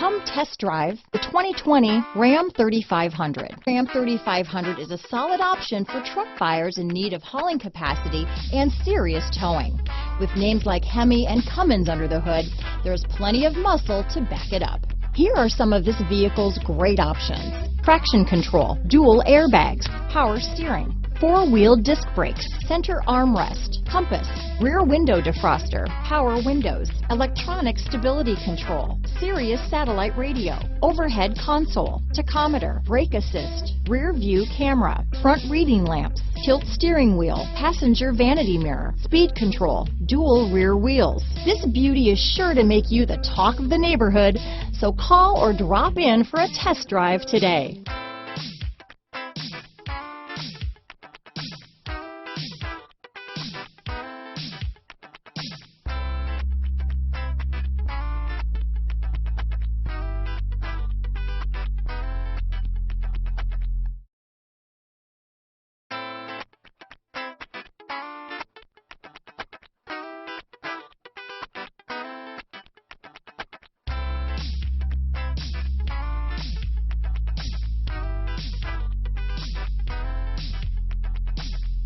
Come test drive the 2020 Ram 3500. Ram 3500 is a solid option for truck buyers in need of hauling capacity and serious towing. With names like Hemi and Cummins under the hood, there's plenty of muscle to back it up. Here are some of this vehicle's great options: traction control, dual airbags, power steering, four-wheel disc brakes, center armrest, compass, rear window defroster, power windows, electronic stability control, Sirius satellite radio, overhead console, tachometer, brake assist, rear view camera, front reading lamps, tilt steering wheel, passenger vanity mirror, speed control, dual rear wheels. This beauty is sure to make you the talk of the neighborhood, so call or drop in for a test drive today.